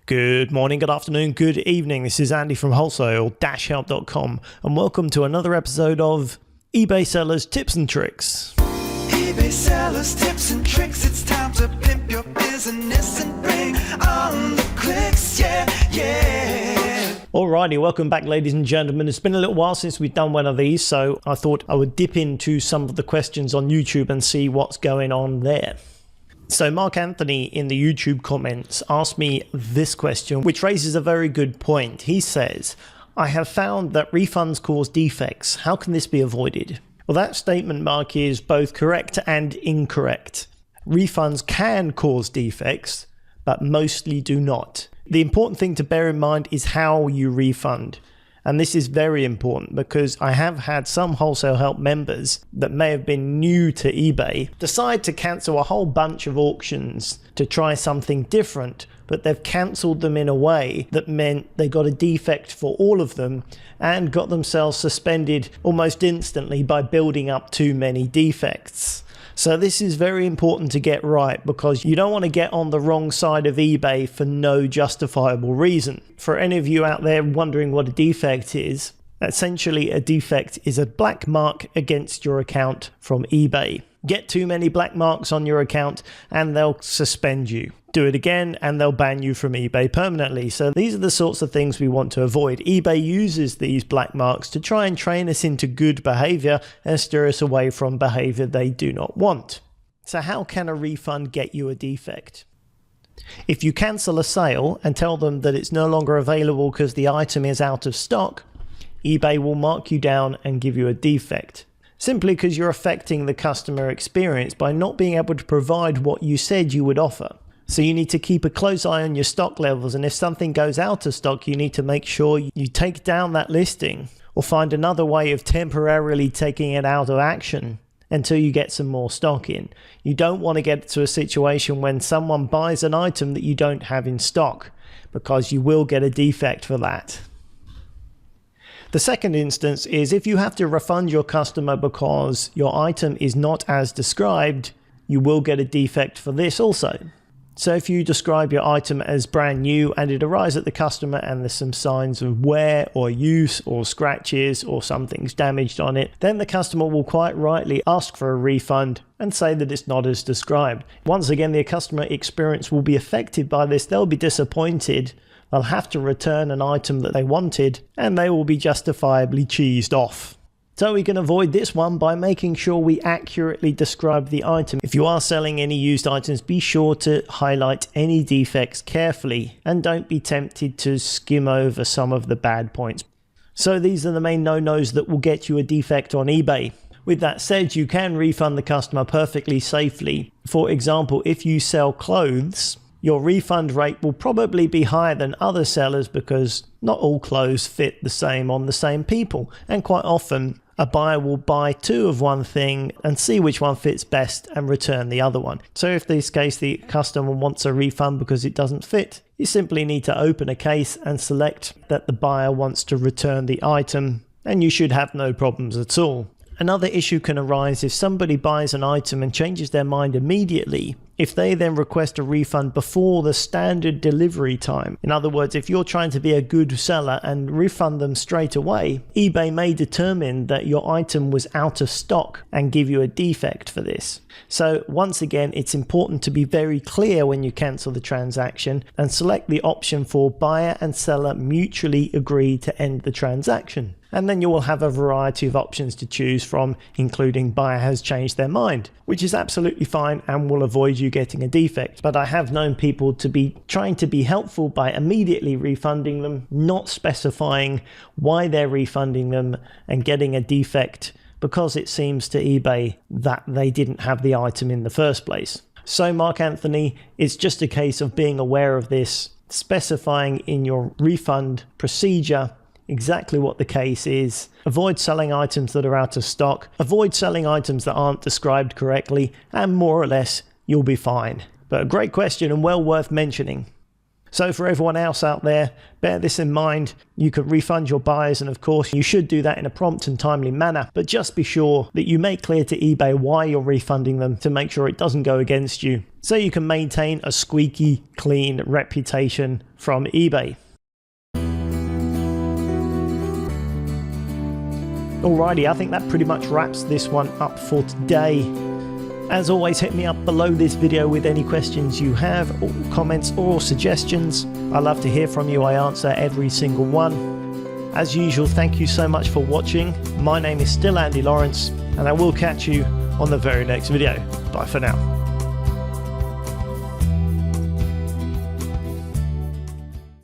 Good morning, good afternoon, good evening. This is Andy from wholesale-help.com and welcome to another episode of eBay Sellers Tips and Tricks. eBay Sellers Tips and Tricks. It's time to pimp your business and bring on the clicks. Yeah. Alrighty, welcome back ladies and gentlemen. It's been a little while since we've done one of these, so I thought I would dip into some of the questions on YouTube and see what's going on there. So Mark Anthony in the YouTube comments asked me this question, which raises a very good point. He says, I have found that refunds cause defects. How can this be avoided? Well, that statement, Mark, is both correct and incorrect. Refunds can cause defects, but mostly do not. The important thing to bear in mind is how you refund. And this is very important because I have had some Wholesale Help members that may have been new to eBay decide to cancel a whole bunch of auctions to try something different, but they've cancelled them in a way that meant they got a defect for all of them and got themselves suspended almost instantly by building up too many defects. So this is very important to get right because you don't want to get on the wrong side of eBay for no justifiable reason. For any of you out there wondering what a defect is, essentially a defect is a black mark against your account from eBay. Get too many black marks on your account and they'll suspend you. Do it again and they'll ban you from eBay permanently. So these are the sorts of things we want to avoid. eBay uses these black marks to try and train us into good behavior and steer us away from behavior they do not want. So how can a refund get you a defect? If you cancel a sale and tell them that it's no longer available because the item is out of stock, eBay will mark you down and give you a defect. Simply because you're affecting the customer experience by not being able to provide what you said you would offer. So you need to keep a close eye on your stock levels, and if something goes out of stock, you need to make sure you take down that listing or find another way of temporarily taking it out of action until you get some more stock in. You don't want to get to a situation when someone buys an item that you don't have in stock, because you will get a defect for that. The second instance is if you have to refund your customer because your item is not as described, you will get a defect for this also. So if you describe your item as brand new and it arrives at the customer and there's some signs of wear or use or scratches or something's damaged on it, then the customer will quite rightly ask for a refund and say that it's not as described. Once again, the customer experience will be affected by this. They'll be disappointed. They'll have to return an item that they wanted and they will be justifiably cheesed off. So we can avoid this one by making sure we accurately describe the item. If you are selling any used items, be sure to highlight any defects carefully and don't be tempted to skim over some of the bad points. So these are the main no-nos that will get you a defect on eBay. With that said, you can refund the customer perfectly safely. For example, if you sell clothes, your refund rate will probably be higher than other sellers because not all clothes fit the same on the same people, and quite often a buyer will buy two of one thing and see which one fits best and return the other one. So if in this case the customer wants a refund because it doesn't fit, you simply need to open a case and select that the buyer wants to return the item, and you should have no problems at all. Another issue can arise if somebody buys an item and changes their mind immediately, if they then request a refund before the standard delivery time. In other words, if you're trying to be a good seller and refund them straight away, eBay may determine that your item was out of stock and give you a defect for this. So once again, it's important to be very clear when you cancel the transaction and select the option for buyer and seller mutually agree to end the transaction. And then you will have a variety of options to choose from, including buyer has changed their mind, which is absolutely fine and will avoid you getting a defect. But I have known people to be trying to be helpful by immediately refunding them, not specifying why they're refunding them and getting a defect because it seems to eBay that they didn't have the item in the first place. So Mark Anthony, it's just a case of being aware of this, specifying in your refund procedure exactly what the case is. Avoid selling items that are out of stock, avoid selling items that aren't described correctly, and more or less you'll be fine. But a great question and well worth mentioning. So for everyone else out there, bear this in mind. You can refund your buyers, and of course you should do that in a prompt and timely manner, but just be sure that you make clear to eBay why you're refunding them to make sure it doesn't go against you, so you can maintain a squeaky clean reputation from eBay. Alrighty, I think that pretty much wraps this one up for today. As always, hit me up below this video with any questions you have, or comments or suggestions. I love to hear from you. I answer every single one. As usual, thank you so much for watching. My name is still Andy Lawrence, and I will catch you on the very next video. Bye for now.